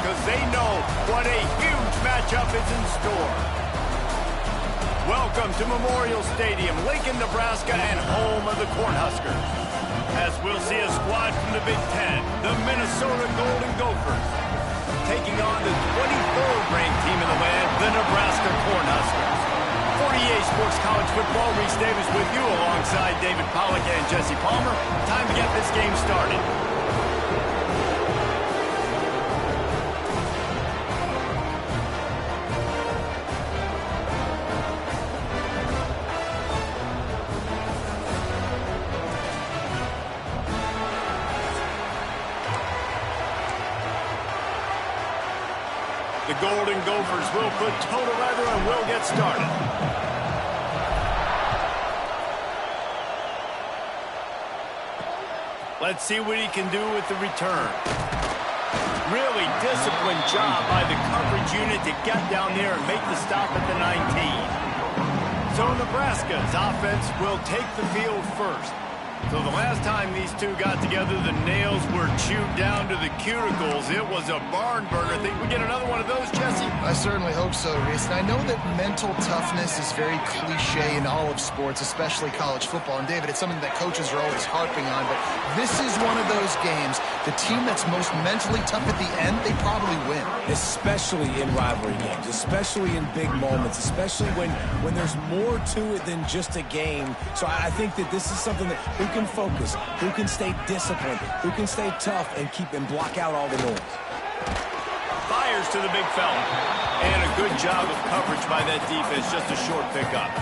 because they know what a huge matchup is in store. Welcome to Memorial Stadium, Lincoln, Nebraska, and home of the Cornhuskers. As we'll see a squad from the Big Ten, the Minnesota Golden Gophers, taking on the 23rd ranked team in the land, the Nebraska Cornhuskers. 48 Sports College Football, Reese Davis with you alongside David Pollack and Jesse Palmer. Time to get this game started. The Golden Gophers will put total leather and will get started. Let's see what he can do with the return. Really disciplined job by the coverage unit to get down there and make the stop at the 19. So Nebraska's offense will take the field first. So the last time these two got together, the nails were chewed down to the cuticles. It was a barn burner. Think we get another one of those, Jesse? I certainly hope so, Reese. And I know that mental toughness is very cliche in all of sports, especially college football. And, David, it's something that coaches are always harping on. But this is one of those games, the team that's most mentally tough at the end, they probably win. Especially in rivalry games, especially in big moments, especially when there's more to it than just a game. So I think that this is something that who can focus, who can stay disciplined, who can stay tough and block out all the noise. Fires to the big fella. And a good job of coverage by that defense, just a short pickup.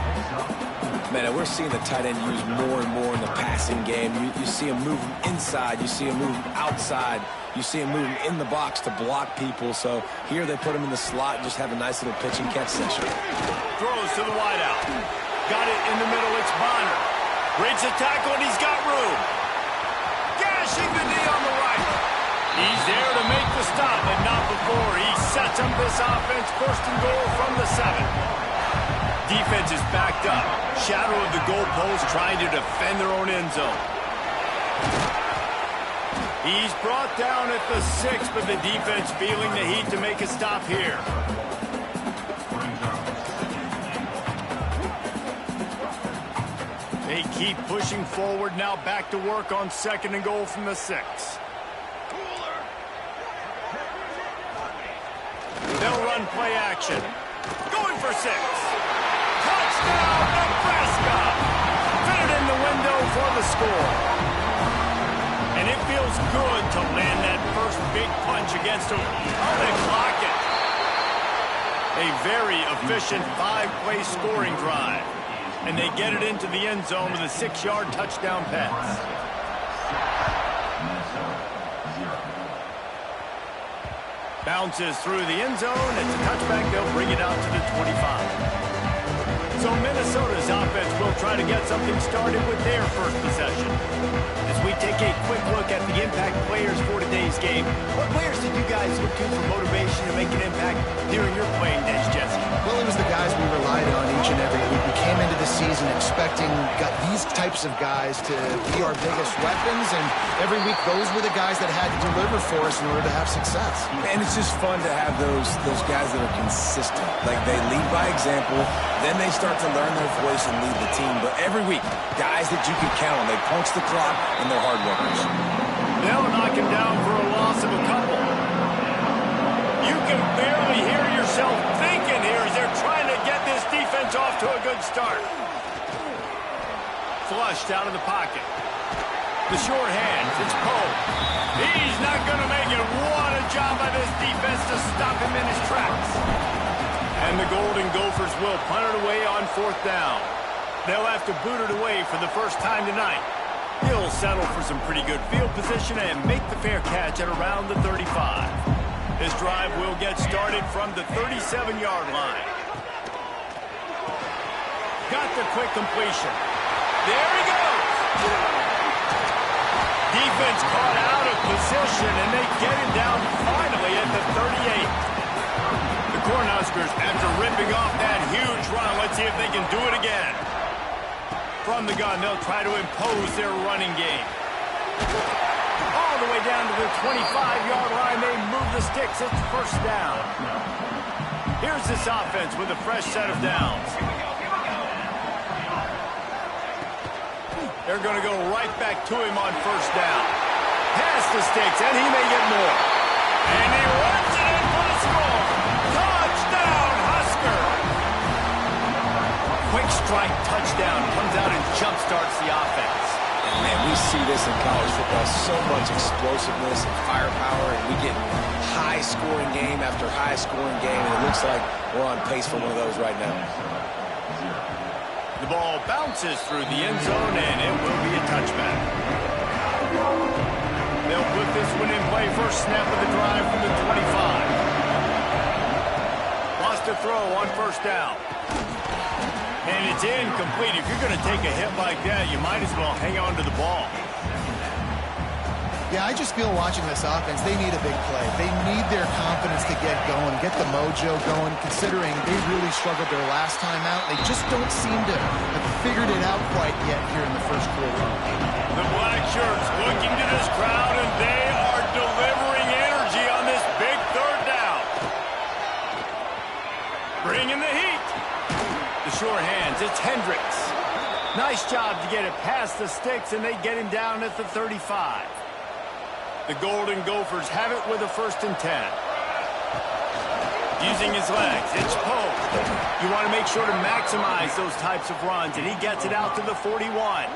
Man, we're seeing the tight end used more and more in the passing game. You see him moving inside, you see him moving outside, you see him moving in the box to block people. So here they put him in the slot and just have a nice little pitch and catch session. Throws to the wideout. Got it in the middle, it's Bonner. Breaks a tackle and he's got room. Gashing the knee on the right. He's there to make the stop, but not before. He sets up this offense, first and goal from the 7. Defense is backed up. Shadow of the goalpost trying to defend their own end zone. He's brought down at the 6, but the defense feeling the heat to make a stop here. They keep pushing forward, now back to work on second and goal from the 6. They'll run play action. Going for 6. Touchdown, Nebraska! Fit it in the window for the score. And it feels good to land that first big punch against them. Oh, they block it. A very efficient 5-play scoring drive. And they get it into the end zone with a 6-yard touchdown pass. Bounces through the end zone. It's a touchback. They'll bring it out to the 25. So Minnesota's offense will try to get something started with their first possession. As we take a quick look at the impact players for today's game, what players did you guys look to for motivation to make an impact during your playing days, Jesse? Well, it was the guys we relied on each and every week. We came into the season expecting these types of guys to be our biggest weapons, and every week those were the guys that had to deliver for us in order to have success. And it's just fun to have those guys that are consistent. Like, they lead by example, then they start to learn their voice and lead the team. But every week, guys that you can count on, they punch the clock, and they're hard workers. They'll knock him down for a loss of a couple. You can barely hear yourself thinking here as they're trying to get this defense off to a good start. Flushed out of the pocket. The short hands, it's Poe. He's not going to make it. What a job by this defense to stop him in his tracks. And the Golden Gophers will punt it away on 4th down. They'll have to boot it away for the first time tonight. He'll settle for some pretty good field position and make the fair catch at around the 35. This drive will get started from the 37-yard line. Got the quick completion. There he goes. Defense caught out of position, and they get him down finally at the 38. The Cornhuskers, after ripping off that huge run, let's see if they can do it again. From the gun, they'll try to impose their running game. All the way down to the 25-yard line. They move the sticks. It's first down. Here's this offense with a fresh set of downs. They're going to go right back to him on first down. Past the sticks, and he may get more. And he runs it in for the score. Touchdown, Husker! Quick strike touchdown. Comes out and jump-starts the offense. And man, we see this in college football. So much explosiveness and firepower, and we get high-scoring game after high-scoring game, and it looks like we're on pace for one of those right now. The ball bounces through the end zone, and it will be a touchback. They'll put this one in play. First snap of the drive from the 25. Lost a throw on first down. And it's incomplete. If you're going to take a hit like that, you might as well hang on to the ball. Yeah, I just feel watching this offense, they need a big play. They need their confidence to get going, get the mojo going, considering they really struggled their last time out. They just don't seem to have figured it out quite yet here in the first quarter. The black shirts looking to this crowd, and they are delivering energy on this big third down. Bringing the heat. The sure hands, it's Hendricks. Nice job to get it past the sticks, and they get him down at the 35. The Golden Gophers have it with a 1st and 10. Using his legs, it's Poe. You want to make sure to maximize those types of runs, and he gets it out to the 41.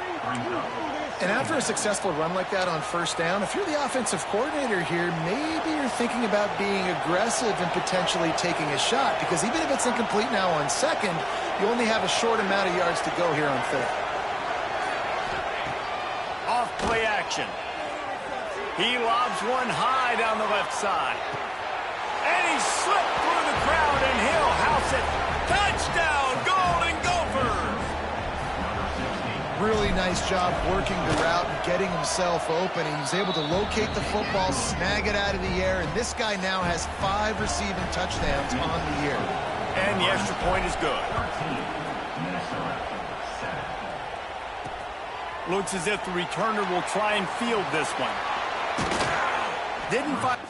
And after a successful run like that on first down, if you're the offensive coordinator here, maybe you're thinking about being aggressive and potentially taking a shot, because even if it's incomplete now on second, you only have a short amount of yards to go here on third. Off play action. He lobs one high down the left side. And he slipped through the crowd, and he'll house it. Touchdown, Golden Gophers! Really nice job working the route and getting himself open. He's able to locate the football, snag it out of the air, and this guy now has 5 receiving touchdowns on the year. And the extra point is good. Looks as if the returner will try and field this one. Didn't find...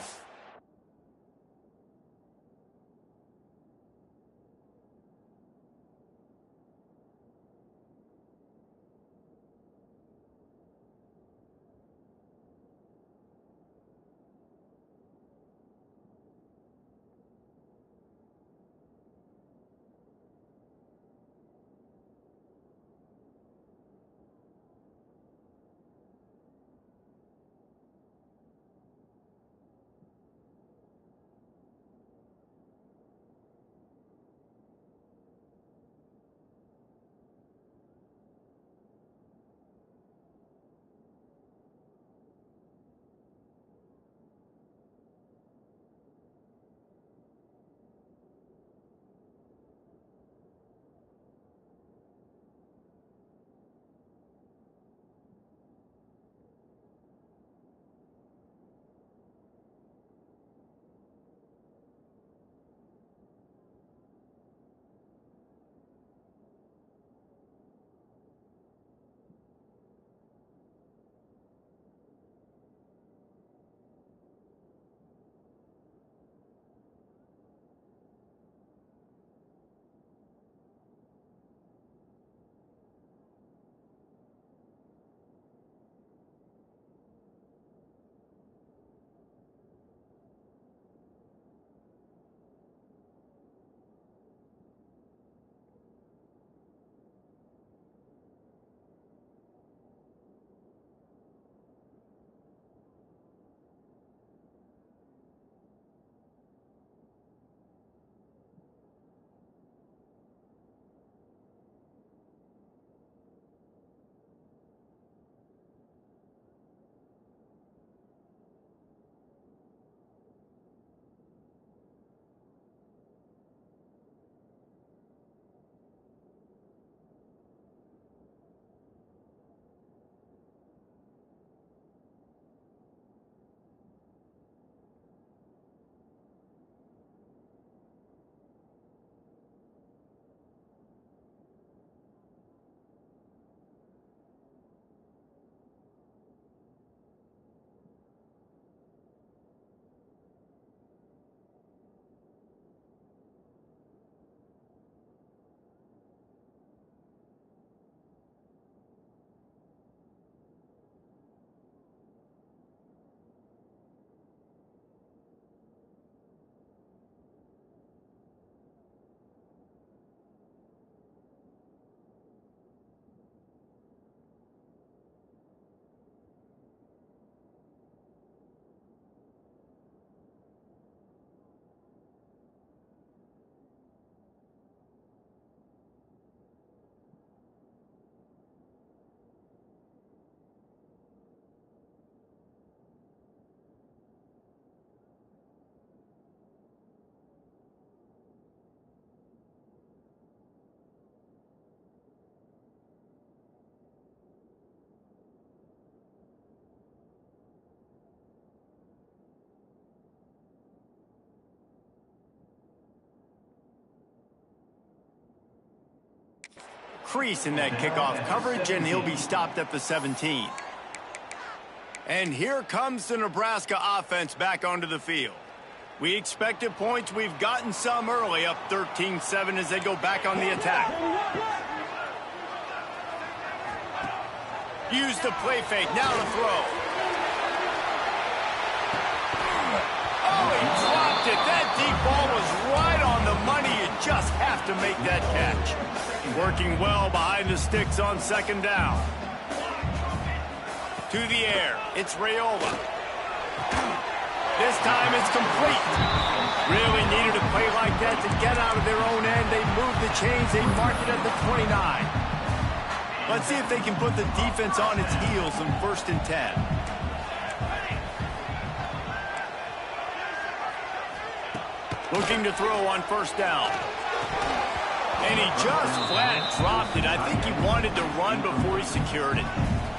crease in that kickoff coverage, and he'll be stopped at the 17. And here comes the Nebraska offense back onto the field. We expected points. We've gotten some early, up 13-7 as they go back on the attack. Use the play fake. Now to throw. Oh, he dropped it. That deep ball was right on the money. You just have to make that catch. Working well behind the sticks on second down. To the air. It's Raiola. This time it's complete. Really needed a play like that to get out of their own end. They moved the chains. They mark it at the 29. Let's see if they can put the defense on its heels in 1st and 10. Looking to throw on 1st down. And he just flat dropped it. I think he wanted to run before he secured it.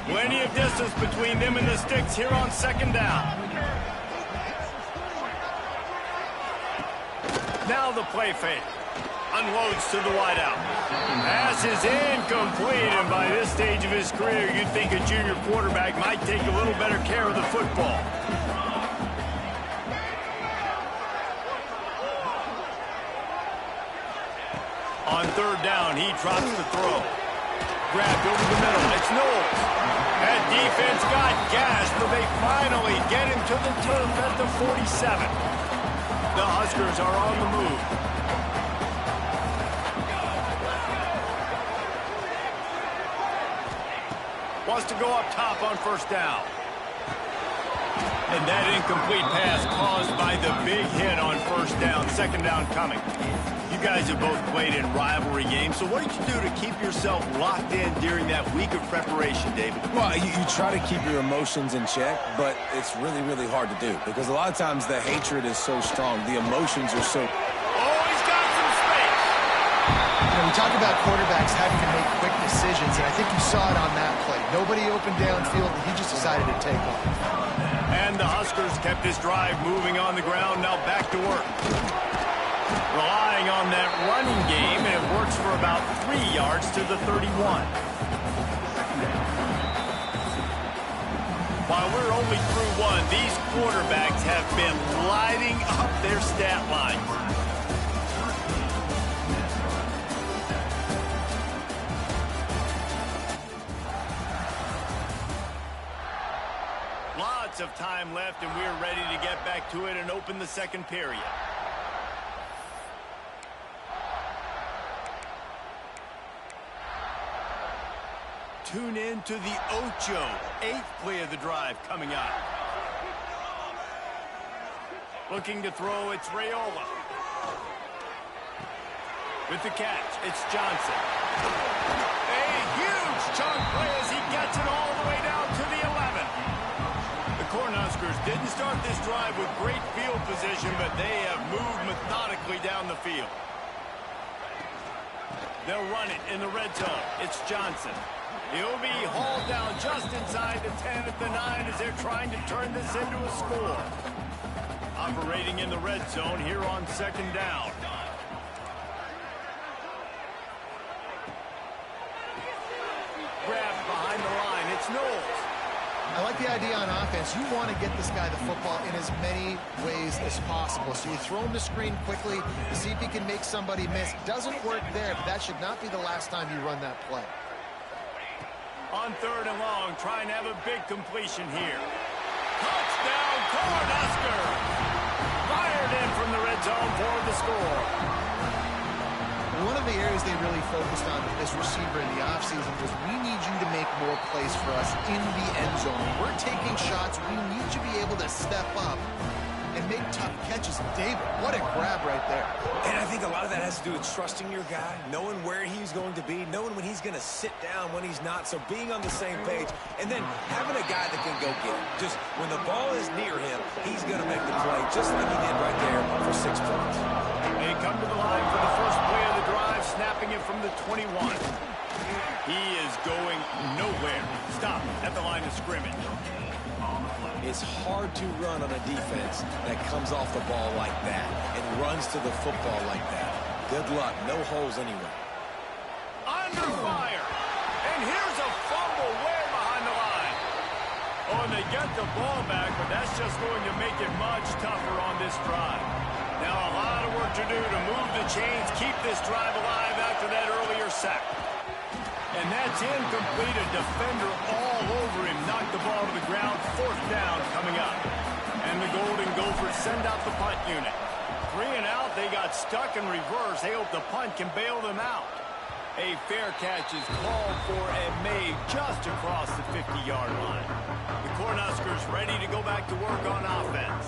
Plenty of distance between them and the sticks here on 2nd down. Now the play fake. Unloads to the wideout. Pass is incomplete, and by this stage of his career, you'd think a junior quarterback might take a little better care of the football. On 3rd down, he drops the throw. Grabbed over the middle. It's Knowles. That defense got gashed, but they finally get him to the turf at the 47. The Huskers are on the move. Wants to go up top on 1st down. And that incomplete pass caused by the big hit on 1st down. 2nd down coming. You guys have both played in rivalry games, so what did you do to keep yourself locked in during that week of preparation, David? Well, you try to keep your emotions in check, but it's really, really hard to do because a lot of times the hatred is so strong. The emotions are so... Oh, he's got some space. You know, we talk about quarterbacks having to make quick decisions, and I think you saw it on that play. Nobody opened downfield, and he just decided to take off. And the Huskers kept this drive moving on the ground, now back to work. Relying on that running game, and it works for about 3 yards to the 31. While we're only through one, these quarterbacks have been lighting up their stat line. Lots of time left, and we're ready to get back to it and open the 2nd period. Tune in to the Ocho, 8th play of the drive coming up. Looking to throw, it's Raiola. With the catch, it's Johnson. A huge chunk play as he gets it all the way down to the 11. The Cornhuskers didn't start this drive with great field position, but they have moved methodically down the field. They'll run it in the red zone. It's Johnson. He'll be hauled down just inside the 10 at the 9 as they're trying to turn this into a score. Operating in the red zone here on 2nd down. Grabbed behind the line. It's Knowles. I like the idea on offense. You want to get this guy the football in as many ways as possible. So you throw him the screen quickly to see if he can make somebody miss. Doesn't work there, but that should not be the last time you run that play. On 3rd and long, trying to have a big completion here. Touchdown, Cornhuskers! Fired in from the red zone for the score. One of the areas they really focused on with this receiver in the offseason was we need you to make more plays for us in the end zone. When we're taking shots, we need you to be able to step up and make tough catches. David, what a grab right there. And I think a lot of that has to do with trusting your guy, knowing where he's going to be, knowing when he's going to sit down, when he's not. So being on the same page, and then having a guy that can go get it. Just when the ball is near him, he's going to make the play, just like he did right there for 6 points. They come to the line for the first play of the drive, snapping it from the 21. He is going nowhere. Stop at the line of scrimmage. It's hard to run on a defense that comes off the ball like that and runs to the football like that. Good luck. No holes anywhere. Under fire. and they get the ball back, but that's just going to make it much tougher on this drive. Now a lot of work to do to move the chains, keep this drive alive after that earlier sack. And that's incomplete. A defender all over him. Knocked the ball to the ground. 4th down coming up. And the Golden Gophers send out the punt unit. 3 and out. They got stuck in reverse. They hope the punt can bail them out. A fair catch is called for and made just across the 50-yard line. The Cornhuskers ready to go back to work on offense.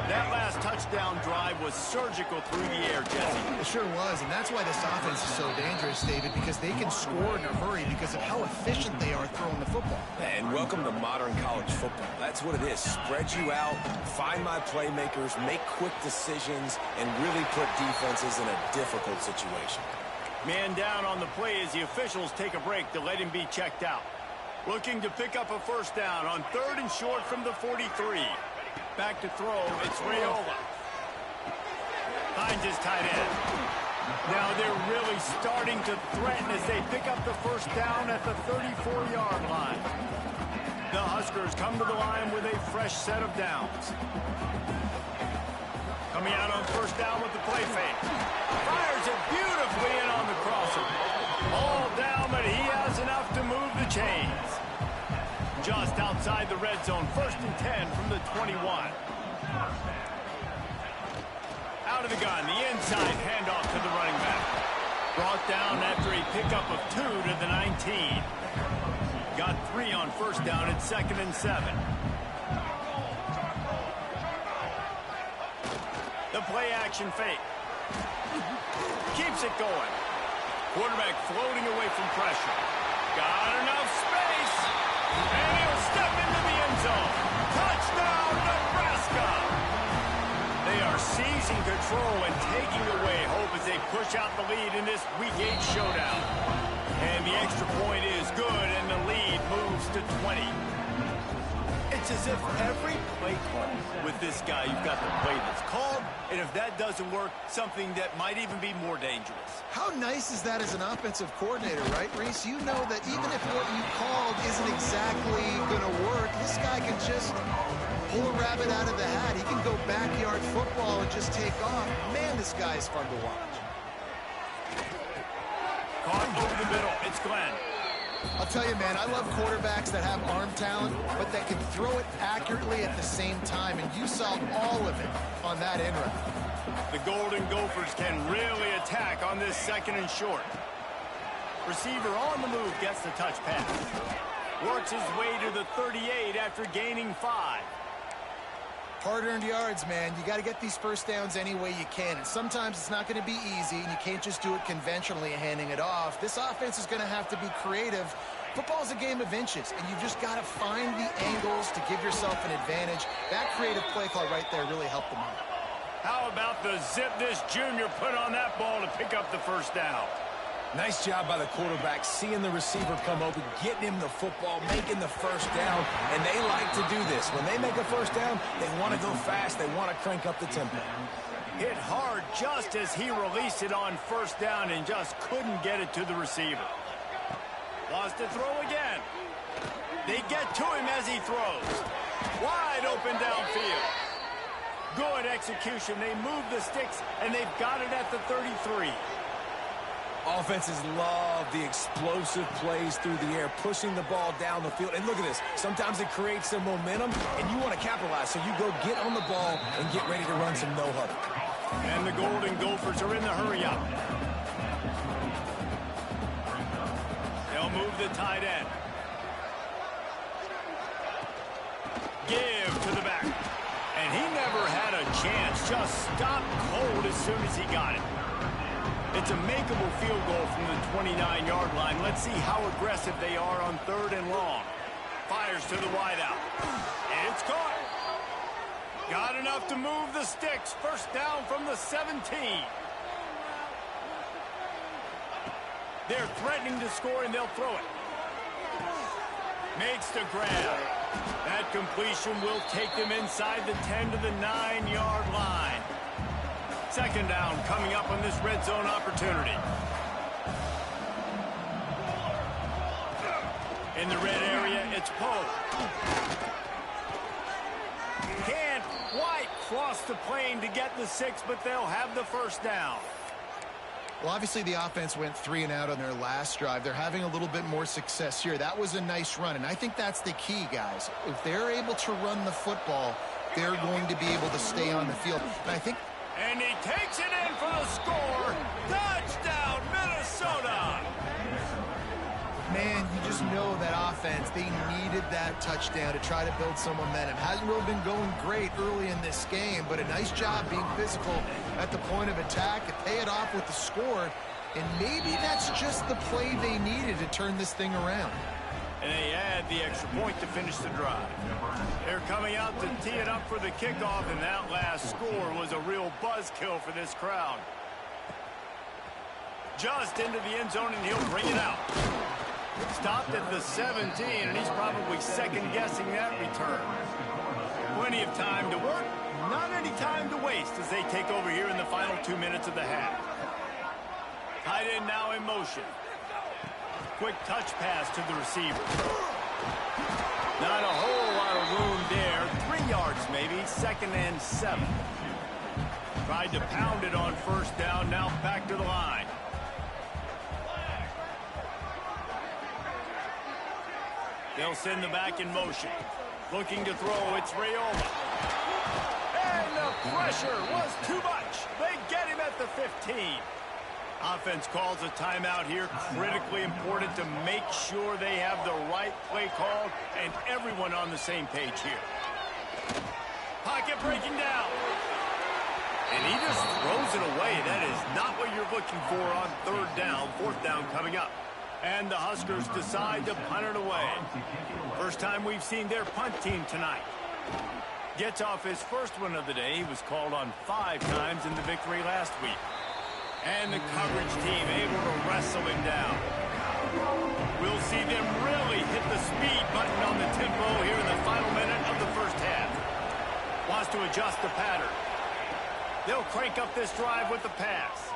That last touchdown drive was surgical through the air, Jesse. It sure was, and that's why this offense is so dangerous, David, because they can score in a hurry because of how efficient they are throwing the football. And welcome to modern college football. That's what it is. Spread you out, find my playmakers, make quick decisions, and really put defenses in a difficult situation. Man down on the play as the officials take a break to let him be checked out. Looking to pick up a 1st down on 3rd and short from the 43. Back to throw, it's Raiola. Finds his tight end. Now they're really starting to threaten as they pick up the 1st down at the 34-yard line. The Huskers come to the line with a fresh set of downs. Coming out on 1st down with the play fake. Fires it beautifully in on the crosser. All down, but he has enough to move the chains. Just outside the red zone, 1st and 10 from the 21. Out of the gun, the inside handoff to the running back. Brought down after a pickup of 2 to the 19. Got 3 on 1st down at 2nd and 7. The play action fake. Keeps it going. Quarterback floating away from pressure. Got enough space. And he'll step into the end zone. Touchdown, Nebraska. They are seizing control and taking away hope as they push out the lead in this Week 8 showdown. And the extra point is good, and the lead moves to 20. It's as if every play call with this guy, you've got the play that's called, and if that doesn't work, something that might even be more dangerous. How nice is that as an offensive coordinator, right, Reese? You know that even if what you called isn't exactly going to work, this guy can just pull a rabbit out of the hat. He can go backyard football and just take off. Man, this guy is fun to watch. Caught over the middle. It's Glenn. I'll tell you, man, I love quarterbacks that have arm talent, but that can throw it accurately at the same time, and you saw all of it on that end route. The Golden Gophers can really attack on this 2nd and short. Receiver on the move gets the touch pass. Works his way to the 38 after gaining 5. Hard-earned yards, man. You got to get these 1st downs any way you can. And sometimes it's not going to be easy, and you can't just do it conventionally handing it off. This offense is going to have to be creative. Football's a game of inches, and you've just got to find the angles to give yourself an advantage. That creative play call right there really helped them out. How about the zip this junior put on that ball to pick up the 1st down? Nice job by the quarterback, seeing the receiver come open, getting him the football, making the 1st down, and they like to do this. When they make a 1st down, they want to go fast, they want to crank up the tempo. Hit hard just as he released it on 1st down and just couldn't get it to the receiver. Lost to throw again. They get to him as he throws. Wide open downfield. Good execution. They move the sticks, and they've got it at the 33. Offenses love the explosive plays through the air, pushing the ball down the field. And look at this. Sometimes it creates some momentum, and you want to capitalize. So you go get on the ball and get ready to run some no-huddle. And the Golden Gophers are in the hurry-up. They'll move the tight end. Give to the back. And he never had a chance. Just stopped cold as soon as he got it. It's a makeable field goal from the 29-yard line. Let's see how aggressive they are on 3rd and long. Fires to the wideout. It's caught. Got enough to move the sticks. 1st down from the 17. They're threatening to score, and they'll throw it. Makes the grab. That completion will take them inside the 10 to the 9-yard line. 2nd down coming up on this red zone opportunity. In the red area, it's Poe. Can't quite cross the plane to get the 6, but they'll have the first down. Well, obviously the offense went 3 and out on their last drive. They're having a little bit more success here. That was a nice run, and I think that's the key, guys. If they're able to run the football, they're going to be able to stay on the field. And I think... And he takes it in for the score. Touchdown, Minnesota! Man, you just know that offense, they needed that touchdown to try to build some momentum. Hasn't really been going great early in this game, but a nice job being physical at the point of attack and pay it off with the score. And maybe that's just the play they needed to turn this thing around. And they add the extra point to finish the drive. They're coming out to tee it up for the kickoff, and that last score was a real buzzkill for this crowd. Just into the end zone, and he'll bring it out. Stopped at the 17, and he's probably second-guessing that return. Plenty of time to work, not any time to waste as they take over here in the final 2 minutes of the half. Tight end now in motion. Quick touch pass to the receiver. Not a whole lot of room there. 3 yards maybe, 2nd and 7. Tried to pound it on first down, now back to the line. They'll send the back in motion. Looking to throw, it's Rayola. And the pressure was too much. They get him at the 15. Offense calls a timeout here. Critically important to make sure they have the right play called and everyone on the same page here. Pocket breaking down. And he just throws it away. That is not what you're looking for on 3rd down, 4th down coming up. And the Huskers decide to punt it away. First time we've seen their punt team tonight. Gets off his first one of the day. He was called on 5 times in the victory last week. And the coverage team able to wrestle him down. We'll see them really hit the speed button on the tempo here in the final minute of the first half. Wants to adjust the pattern. They'll crank up this drive with the pass.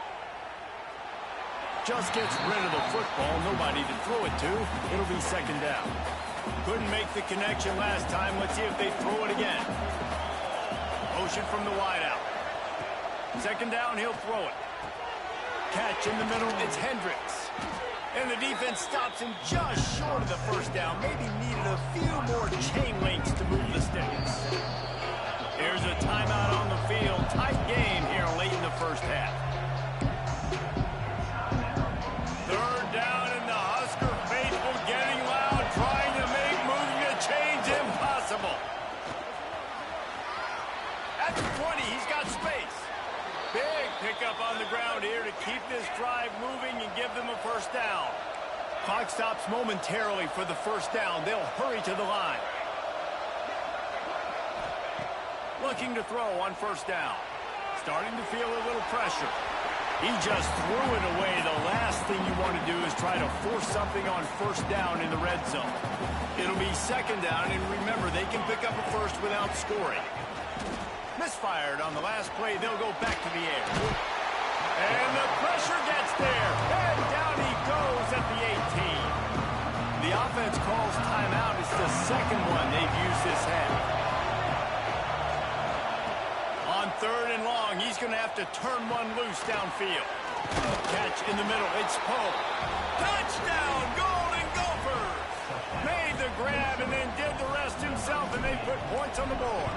Just gets rid of the football. Nobody to throw it to. It'll be 2nd down. Couldn't make the connection last time. Let's see if they throw it again. Motion from the wideout. 2nd down, he'll throw it. Catch in the middle, it's Hendricks. And the defense stops him just short of the first down. Maybe needed a few more chain links to move the sticks. Here's a timeout on the field. Tight game here late in the first half. 3rd down, and the Husker faithful getting loud, trying to make moving the chains impossible. At the 20, he's got space. Big pickup on the ground here to keep this drive moving and give them a first down. Clock stops momentarily for the first down. They'll hurry to the line. Looking to throw on first down. Starting to feel a little pressure. He just threw it away. The last thing you want to do is try to force something on first down in the red zone. It'll be 2nd down, and remember, they can pick up a first without scoring. Misfired on the last play. They'll go back to the air. And the pressure gets there. And down he goes at the 18. The offense calls timeout. It's the 2nd one they've used this half. On 3rd and long, he's going to have to turn one loose downfield. Catch in the middle. It's Poe. Touchdown, Golden Gophers! Made the grab and then did the rest himself, and they put points on the board.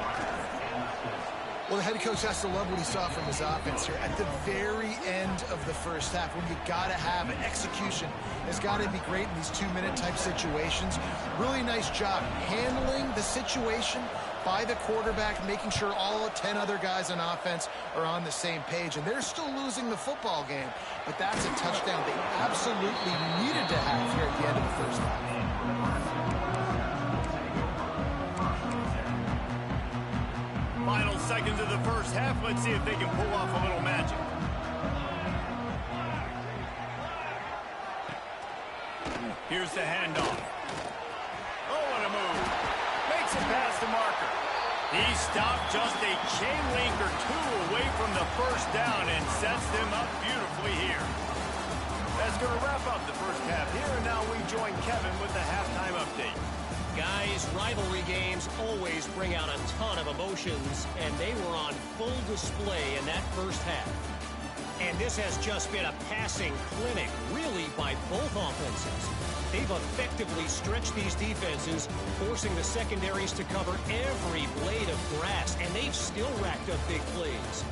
Well, the head coach has to love what he saw from his offense here. At the very end of the first half, when you got to have an execution, it's got to be great in these 2-minute type situations. Really nice job handling the situation by the quarterback, making sure all 10 other guys on offense are on the same page. And they're still losing the football game, but that's a touchdown they absolutely needed to have here at the end of the first half. Final seconds of the first half. Let's see if they can pull off a little magic. Here's the handoff. Oh, what a move. Makes it past the marker. He stopped just a chain link or 2 away from the first down and sets them up beautifully here. That's going to wrap up the first half here, and now we join Kevin with the halftime update. Guys, rivalry games always bring out a ton of emotions, and they were on full display in that first half. And this has just been a passing clinic, really, by both offenses. They've effectively stretched these defenses, forcing the secondaries to cover every blade of grass, and they've still racked up big plays.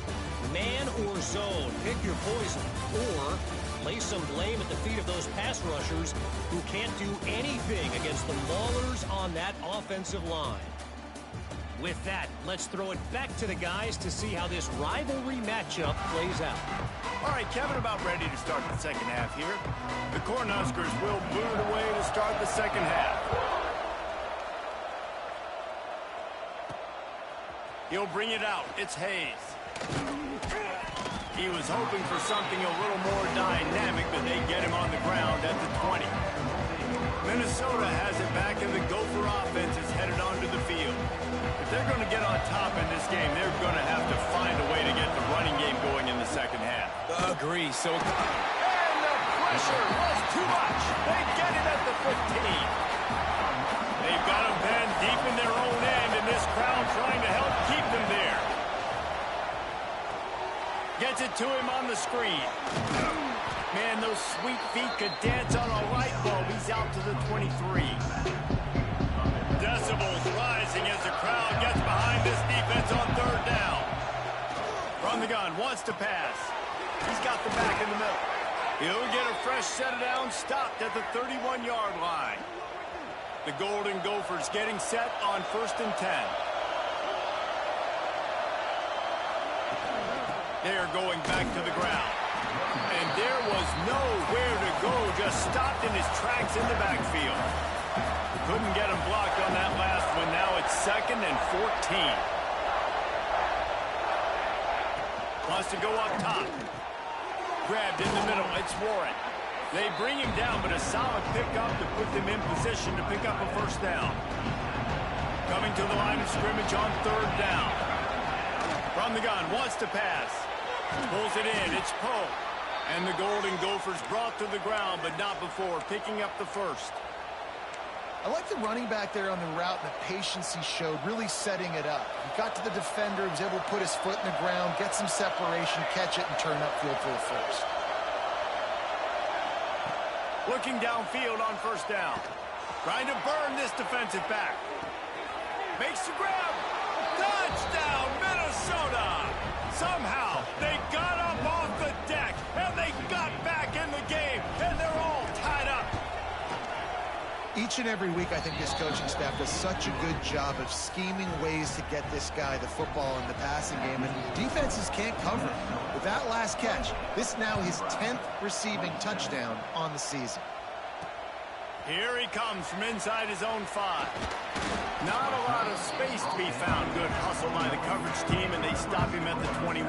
Man or zone, pick your poison, or lay some blame at the feet of those pass rushers who can't do anything against the maulers on that offensive line. With that, let's throw it back to the guys to see how this rivalry matchup plays out. All right, Kevin, about ready to start the second half here. The Cornhuskers will boot it away to start the second half. He'll bring it out. It's Hayes. He was hoping for something a little more dynamic, but they get him on the ground at the 20. Minnesota has it back, and the Gopher offense is headed onto the field. If they're going to get on top in this game, they're going to have to find a way to get the running game going in the second half. Agree. So, and the pressure was too much. They get it at the 15. They've got them pinned deep in their own end, and this crowd trying to help keep them there. Gets it to him on the screen. Man, those sweet feet could dance on a light bulb. He's out to the 23. Decibels rising as the crowd gets behind this defense on third down. From the gun, wants to pass. He's got the back in the middle. He'll get a fresh set of downs, stopped at the 31-yard line. The Golden Gophers getting set on 1st and 10. They're going back to the ground. And there was nowhere to go, just stopped in his tracks in the backfield. Couldn't get him blocked on that last one. Now it's 2nd and 14. Wants to go up top. Grabbed in the middle. It's Warren. They bring him down, but a solid pickup to put them in position to pick up a first down. Coming to the line of scrimmage on 3rd down. From the gun, wants to pass. Pulls it in. It's Poe. And the Golden Gophers brought to the ground, but not before picking up the first. I like the running back there on the route and the patience he showed, really setting it up. He got to the defender, he was able to put his foot in the ground, get some separation, catch it, and turn upfield for the first. Looking downfield on 1st down. Trying to burn this defensive back. Makes the grab. Touchdown, Minnesota! Somehow, they got up off the deck, and they got back in the game, and they're all tied up. Each and every week, I think this coaching staff does such a good job of scheming ways to get this guy the football in the passing game, and defenses can't cover him. With that last catch, this is now his 10th receiving touchdown on the season. Here he comes from inside his own 5. Not a lot of space to be found. Good hustle by the coverage team, and they stop him at the 21.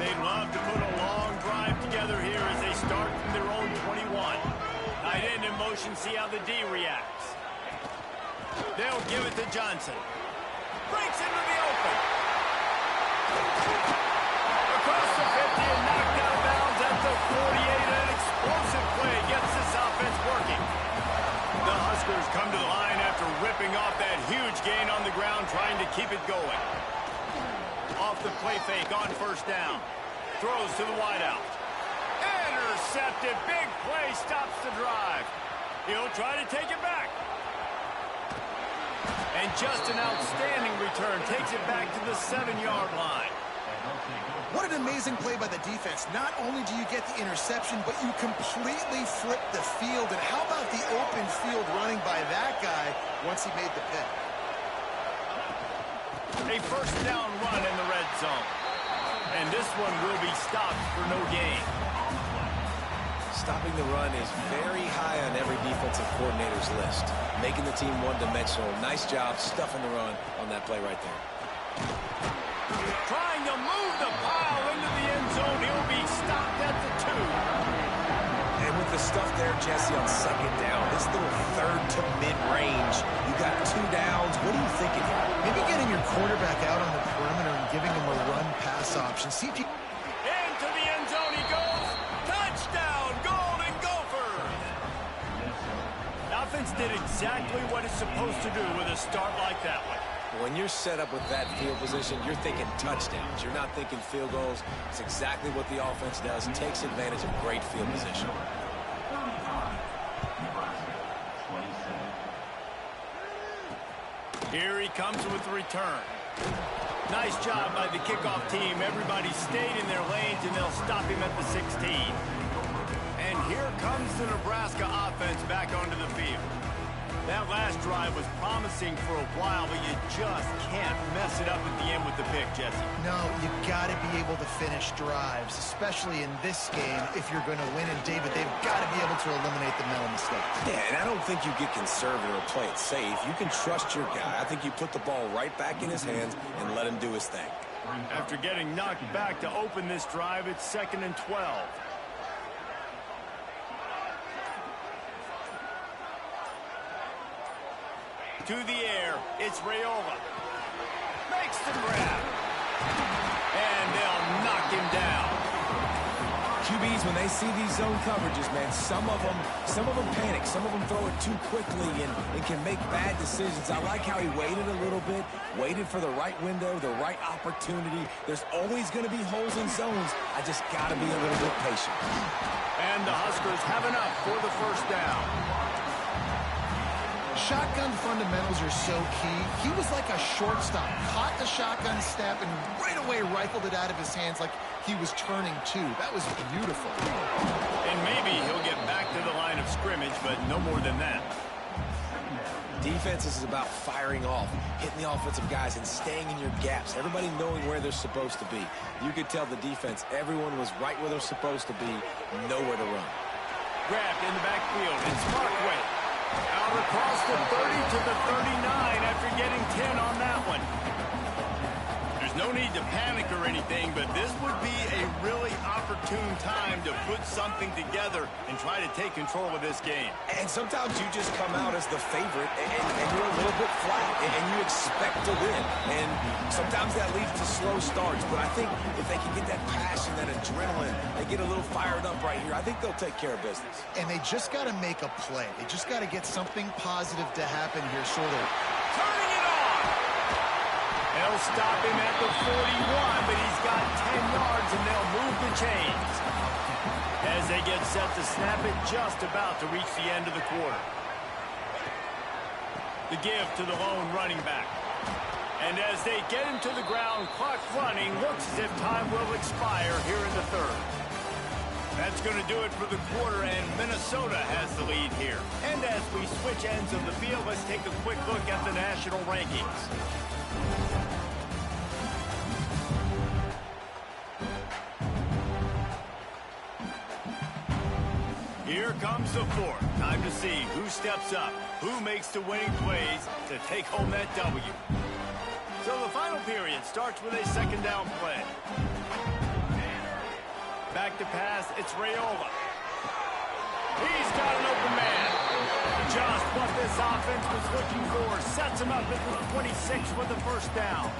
They'd love to put a long drive together here as they start from their own 21. Tight end in motion, see how the D reacts. They'll give it to Johnson. Breaks into the open. Across the 50 and knocked out of bounds at the 48. An explosive play gets this offense working. The Huskers come to the line after ripping off that huge gain on the ground, trying to keep it going. Off the play fake on 1st down. Throws to the wideout. Intercepted. Big play stops the drive. He'll try to take it back. And just an outstanding return. Takes it back to the 7-yard line. What an amazing play by the defense. Not only do you get the interception, but you completely flip the field. And how about the open field running by that guy once he made the pick? A 1st down run in the red zone. And this one will be stopped for no gain. stopping the run is very high on every defensive coordinator's list. Making the team one-dimensional. Nice job stuffing the run on that play right there. Trying to move the pile into the end zone. He'll be stopped at the 2. And with the stuff there, Jesse, on 2nd down, this little third to mid-range, you got 2 downs. What are you thinking here? Maybe getting your quarterback out on the perimeter and giving him a run-pass option. See if you... Into the end zone he goes. Touchdown, Golden Gophers. exactly what it's supposed to do with a start like that one. When you're set up with that field position, you're thinking touchdowns. You're not thinking field goals. It's exactly what the offense does. It takes advantage of great field position. Here he comes with the return. Nice job by the kickoff team. Everybody stayed in their lanes, and they'll stop him at the 16. And here comes the Nebraska offense back onto the field. That last drive was promising for a while, but you just can't mess it up at the end with the pick, Jesse. No, you got to be able to finish drives, especially in this game if you're going to win. And, David, they've got to be able to eliminate the mental mistakes. Yeah, and I don't think you get conservative or play it safe. You can trust your guy. I think you put the ball right back in his hands and let him do his thing. After getting knocked back to open this drive, it's 2nd and 12. To the air, it's Raiola. Makes the grab. And they'll knock him down. QBs, when they see these zone coverages, man, some of them panic. Some of them throw it too quickly and can make bad decisions. I like how he waited a little bit, waited for the right window, the right opportunity. There's always going to be holes in zones. I just got to be a little bit patient. And the Huskers have enough for the first down. Shotgun fundamentals are so key. He was like a shortstop, caught the shotgun snap and right away rifled it out of his hands like he was turning two. That was beautiful. And maybe he'll get back to the line of scrimmage, but no more than that. Defense is about firing off, hitting the offensive guys, and staying in your gaps. Everybody knowing where they're supposed to be. You could tell the defense, everyone was right where they're supposed to be, nowhere to run. Grabbed in the backfield. It's Parkway. Out across the 30 to the 39 after getting 10 on that one. There's no need to panic or anything, but this would be a really opportune time to put something together and try to take control of this game. And sometimes you just come out as the favorite and you're a little bit flat and you expect to win. And sometimes that leads to slow starts. But I think if they can get that passion, that adrenaline, they get a little fired up right here, I think they'll take care of business. And they just got to make a play. They just got to get something positive to happen here, sort of. Turning it on! They'll stop him at the 41, but he's got 10 yards, and they'll move the chains. As they get set to snap it, just about to reach the end of the quarter. The give to the lone running back. And as they get him to the ground, clock running, looks as if time will expire here in the third. That's going to do it for the quarter, and Minnesota has the lead here. And as we switch ends of the field, let's take a quick look at the national rankings. Here comes the fourth. Time to see who steps up, who makes the winning plays to take home that W. So the final period starts with a second down play. Back to pass, it's Raiola. He's got an open man. Just what this offense was looking for. Sets him up at the 26 with the first down.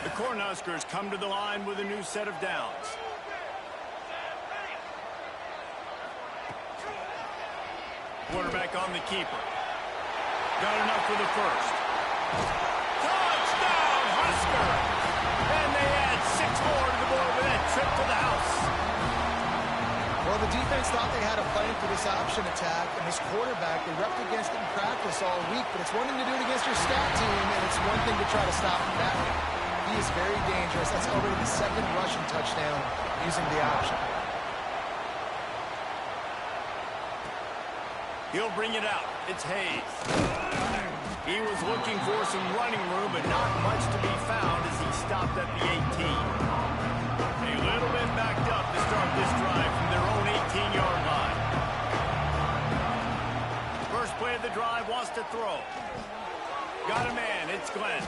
The Cornhuskers come to the line with a new set of downs. Quarterback on the keeper. Got enough for the first. Touchdown, Husker! And they add 6 more to the board with that trip to the house. Well, the defense thought they had a plan for this option attack, and this quarterback, they repped against it in practice all week, but it's one thing to do it against your stat team, and it's one thing to try to stop him that way. He is very dangerous. That's already the second rushing touchdown using the option. He'll bring it out. It's Hayes. He was looking for some running room, but not much to be found as he stopped at the 18. A little bit backed up to start this drive from their own 18-yard line. First play of the drive, wants to throw. Got a man, it's Glenn.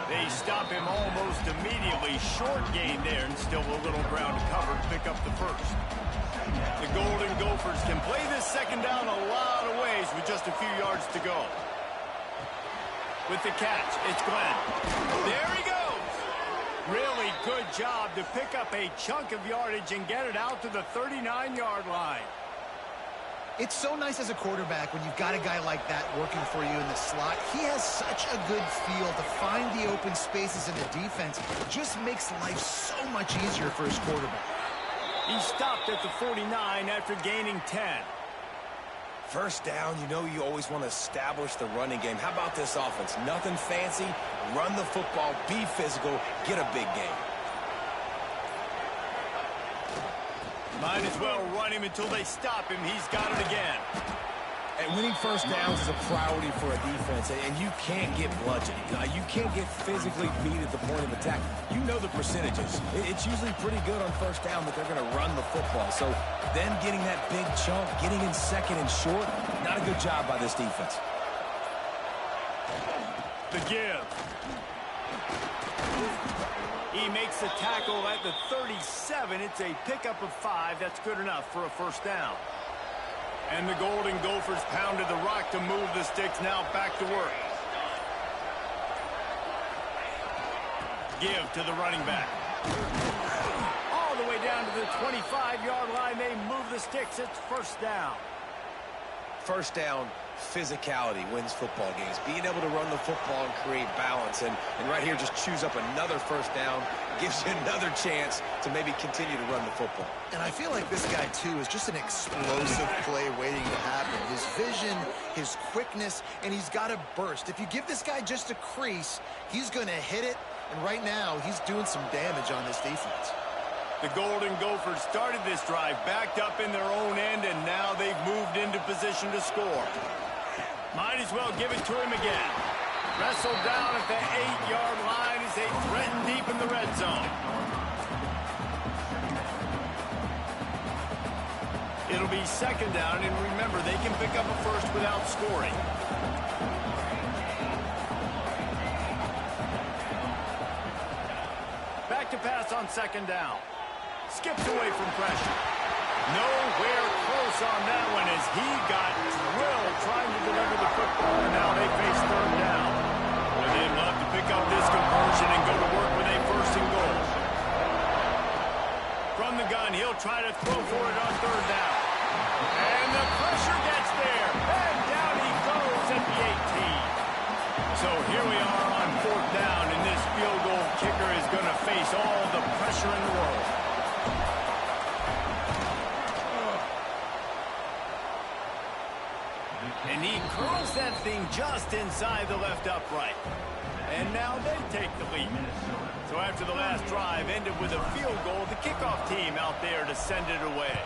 They stop him almost immediately. Short gain there, and still a little ground to cover to pick up the first. The Golden Gophers can play this second down a lot of ways with just a few yards to go. With the catch, it's Glenn. There he goes! Really good job to pick up a chunk of yardage and get it out to the 39-yard line. It's so nice as a quarterback when you've got a guy like that working for you in the slot. He has such a good feel to find the open spaces in the defense. Just makes life so much easier for his quarterback. He stopped at the 49 after gaining 10. First down, you know you always want to establish the running game. How about this offense? Nothing fancy. Run the football, be physical, get a big gain. Might as well run him until they stop him. He's got it again. And winning first downs is a priority for a defense, and you can't get bludgeoned. You can't get physically beat at the point of attack. You know the percentages. It's usually pretty good on first down that they're going to run the football. So then getting that big chunk, getting in second and short, not a good job by this defense. The give. He makes the tackle at the 37. It's a pickup of 5. That's good enough for a first down. And the Golden Gophers pounded the rock to move the sticks. Now back to work. Give to the running back. All the way down to the 25-yard line. They move the sticks. It's first down. First down, physicality wins football games. Being able to run the football and create balance. And right here, just choose up another first down. Gives you another chance to maybe continue to run the football. And I feel like this guy, too, is just an explosive play waiting to happen. His vision, his quickness, and he's got a burst. If you give this guy just a crease, he's going to hit it. And right now, he's doing some damage on this defense. The Golden Gophers started this drive, backed up in their own end, and now they've moved into position to score. Might as well give it to him again. Wrestled down at the 8-yard line as they threaten deep in the red zone. It'll be second down, and remember, they can pick up a first without scoring. Back to pass on second down. Skips away from pressure. Nowhere close on that one as he got drilled trying to deliver the football, and now they face third down. And they'd love to pick up this conversion and go to work with a first and goal. From the gun, he'll try to throw for it on third down. And the pressure gets there. And down he goes at the 18. So here we are on fourth down, and this field goal kicker is going to face all the pressure in the world. And he curls that thing just inside the left upright. And now they take the lead. So after the last drive ended with a field goal, the kickoff team out there to send it away.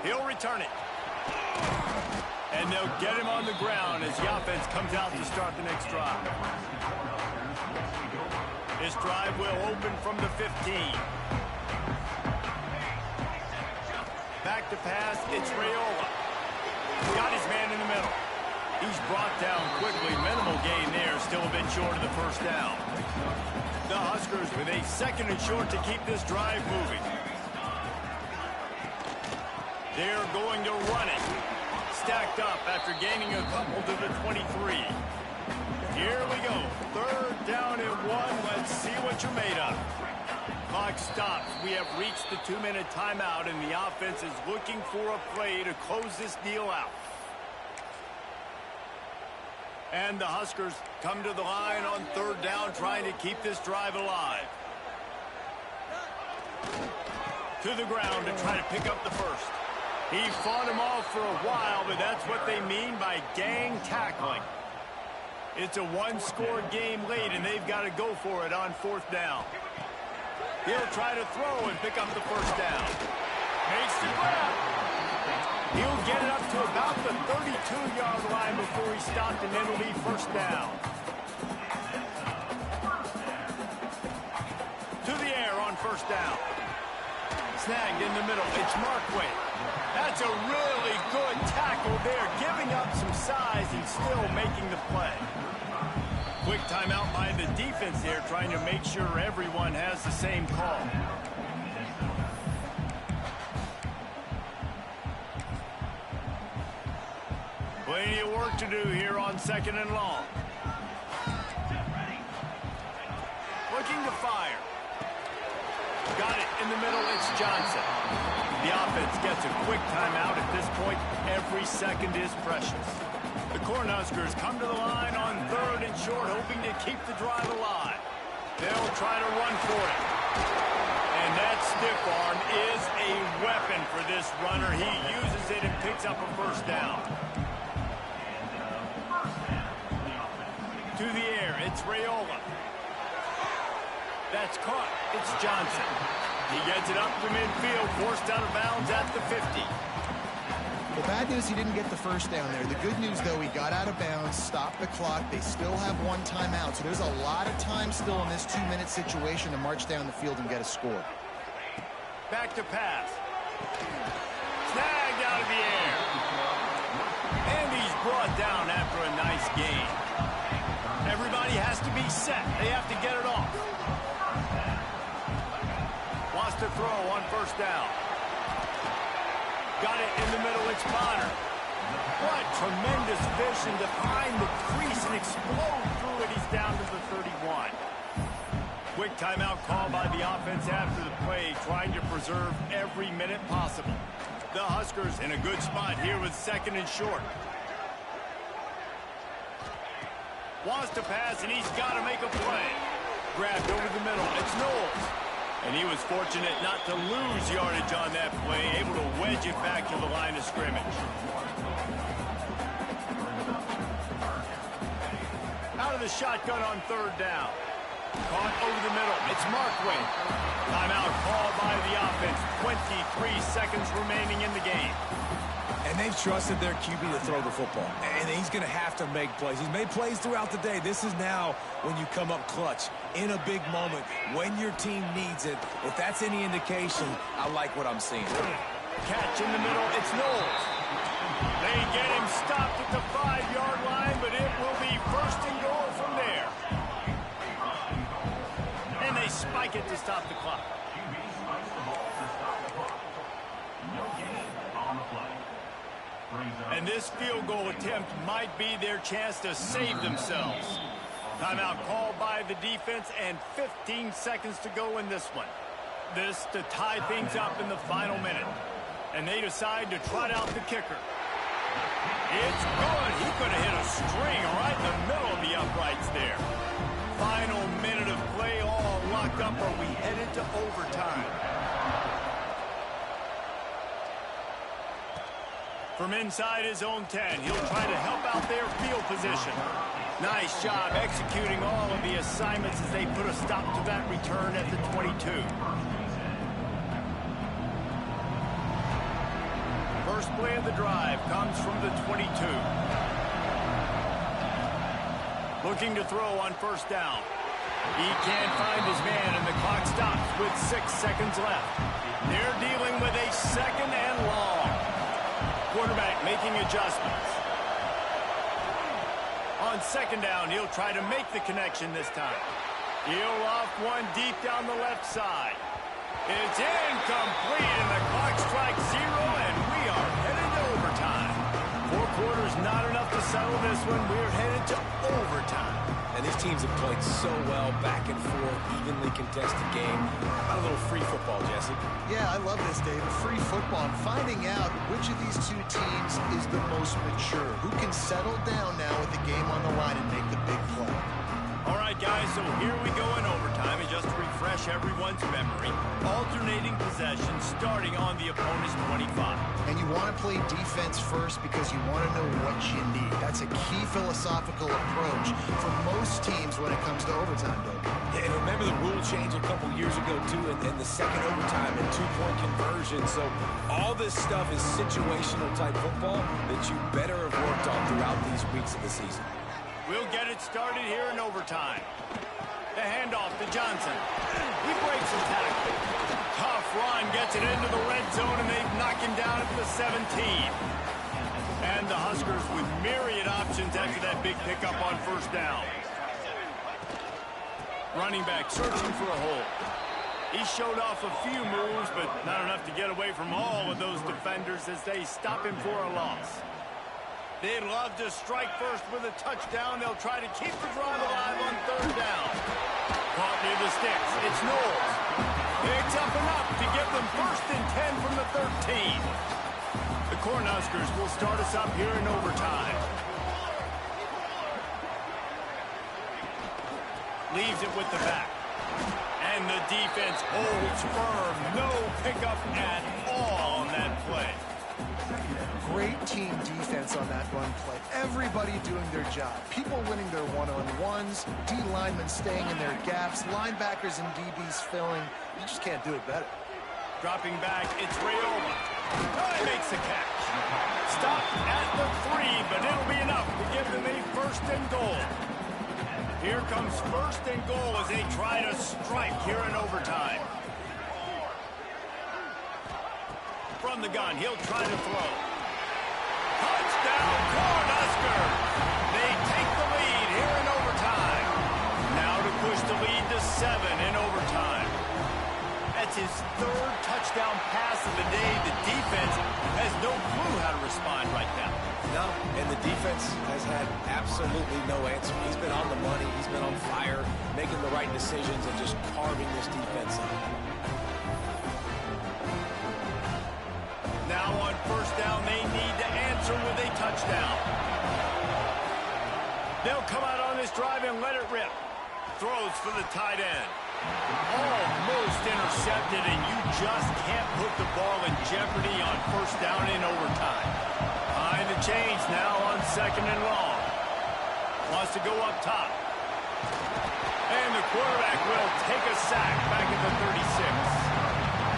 He'll return it. And they'll get him on the ground as the offense comes out to start the next drive. This drive will open from the 15. Back to pass, it's Raiola. Got his man in the middle. He's brought down quickly. Minimal gain there, still a bit short of the first down. The Huskers with a second and short to keep this drive moving. They're going to run it. Stacked up after gaining a couple to the 23. Here we go. Third down and 1. Let's see what you're made of. Clock stops. We have reached the 2-minute timeout, and the offense is looking for a play to close this deal out. And the Huskers come to the line on third down, trying to keep this drive alive. To the ground to try to pick up the first. He fought him off for a while, but that's what they mean by gang tackling. It's a one-score game late, and they've got to go for it on fourth down. He'll try to throw and pick up the first down. Makes the grab. He'll get it up to about the 32-yard line before he stopped, and it'll be first down. To the air on first down. Snagged in the middle. It's Markway. That's a really good tackle there, giving up some size and still making the play. Quick timeout by the defense there, trying to make sure everyone has the same call. Plenty of work to do here on second and long. Looking to fire. Got it in the middle, it's Johnson. The offense gets a quick timeout at this point. Every second is precious. The Cornhuskers come to the line on 3rd and short, hoping to keep the drive alive. They'll try to run for it. And that stiff arm is a weapon for this runner. He uses it and picks up a first down. To the air, it's Raiola. That's caught. It's Johnson. He gets it up to midfield, forced out of bounds at the 50. The bad news, he didn't get the first down there. The good news, though, he got out of bounds, stopped the clock. They still have one timeout, so there's a lot of time still in this 2-minute situation to march down the field and get a score. Back to pass. Snagged out of the air. And he's brought down after a nice gain. Everybody has to be set. They have to get it off. Wants to throw on first down. Got it in the middle, it's Bonner. What tremendous vision to find the crease and explode through it. He's down to the 31. Quick timeout call by the offense after the play, trying to preserve every minute possible. The Huskers in a good spot here with 2nd and short. Wants to pass, and he's got to make a play. Grabbed over the middle, it's Knowles. And he was fortunate not to lose yardage on that play, able to wedge it back to the line of scrimmage. Out of the shotgun on 3rd down. Caught over the middle. It's Markway. Timeout called by the offense. 23 seconds remaining in the game. And they've trusted their QB to throw the football. And he's going to have to make plays. He's made plays throughout the day. This is now when you come up clutch in a big moment when your team needs it. If that's any indication, I like what I'm seeing. Catch in the middle. It's Knowles. They get him stopped at the 5-yard line, but it will be 1st and goal from there. And they spike it to stop the clock. And this field goal attempt might be their chance to save themselves. Timeout called by the defense and 15 seconds to go in this one. This to tie things up in the final minute. And they decide to trot out the kicker. It's good. He could have hit a string right in the middle of the uprights there. Final minute of play, all locked up. Are we headed to overtime? From inside his own 10, he'll try to help out their field position. Nice job executing all of the assignments as they put a stop to that return at the 22. First play of the drive comes from the 22. Looking to throw on first down. He can't find his man, and the clock stops with 6 seconds left. They're dealing with a 2nd and long. Quarterback making adjustments. On 2nd down, he'll try to make the connection this time. He'll off one deep down the left side. It's incomplete, and the clock strikes 0, and we are headed to overtime. 4 quarters not enough to settle this one. We're headed to overtime. And these teams have played so well, back and forth, evenly contested game. How about a little free football, Jesse? Yeah, I love this, David. Free football. And finding out which of these two teams is the most mature. Who can settle down now with the game on the line and make the big play. All right, guys, so here we go in overtime. And just to refresh everyone's memory, alternating possession starting on the opponent's 25. And you want to play defense first because you want to know what you need. That's a key philosophical approach for most teams when it comes to overtime, David. Yeah, and remember the rule change a couple years ago, too, and the second overtime and 2-point conversion. So all this stuff is situational type football that you better have worked on throughout these weeks of the season. We'll get it started here in overtime. The handoff to Johnson. He breaks his tackle. Tough run, gets it into the red zone, and they knock him down at the 17. And the Huskers with myriad options after that big pickup on first down. Running back searching for a hole. He showed off a few moves, but not enough to get away from all of those defenders as they stop him for a loss. They'd love to strike first with a touchdown. They'll try to keep the drive alive on 3rd down. Caught near the sticks. It's Knowles. Picks up enough to give them 1st and 10 from the 13. The Cornhuskers will start us up here in overtime. Leaves it with the back. And the defense holds firm. No pickup at all on that play. Great team defense on that run play. Everybody doing their job. People winning their one-on-ones, D linemen staying in their gaps, linebackers and DBs filling. You just can't do it better. Dropping back, it's Rayola. He makes the catch. Stopped at the 3, but it'll be enough to give them a 1st and goal. Here comes 1st and goal as they try to strike here in overtime. From the gun, he'll try to throw. Touchdown, Cornhuskers! They take the lead here in overtime. Now to push the lead to 7 in overtime. That's his 3rd touchdown pass of the day. The defense has no clue how to respond right now. No, and the defense has had absolutely no answer. He's been on the money. He's been on fire, making the right decisions and just carving this defense up. Now on 1st down, they need to answer with a touchdown. They'll come out on this drive and let it rip. Throws for the tight end. Almost intercepted, and you just can't put the ball in jeopardy on 1st down in overtime. Behind the change now on 2nd and long. Wants to go up top. And the quarterback will take a sack back at the 36.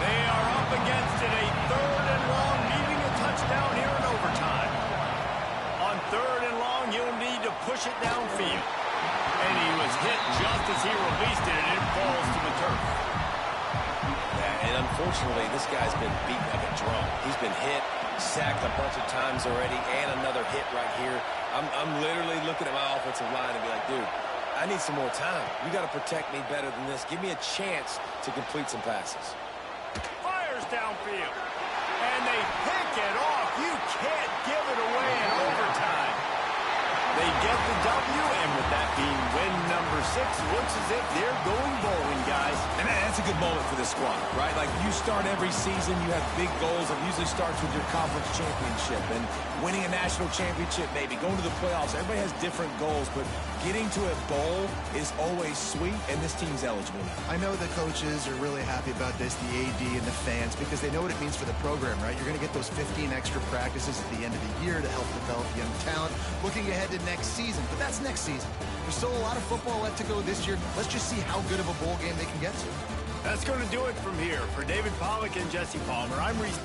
They are up against it, a 3rd and long, needing a touchdown here in overtime. On 3rd and long, you'll need to push it downfield. And he was hit just as he released it, and it falls to the turf. Yeah, and unfortunately, this guy's been beat like a drum. He's been hit, sacked a bunch of times already, and another hit right here. I'm literally looking at my offensive line and be like, dude, I need some more time. You got to protect me better than this. Give me a chance to complete some passes. Fires downfield. And they pick it off. You can't give it away in overtime. They get the W, and with that being win number 6, looks as if they're going bowling, guys. And man, that's a good moment for this squad, right? Like, you start every season, you have big goals. It usually starts with your conference championship and winning a national championship, maybe going to the playoffs. Everybody has different goals, but getting to a bowl is always sweet, and this team's eligible now. I know the coaches are really happy about this, the AD and the fans, because they know what it means for the program, right? You're going to get those 15 extra practices at the end of the year to help develop young talent. Looking ahead to next season, but that's next season. There's still a lot of football left to go this year. Let's just see how good of a bowl game they can get to. That's going to do it from here. For David Pollack and Jesse Palmer, I'm Reese.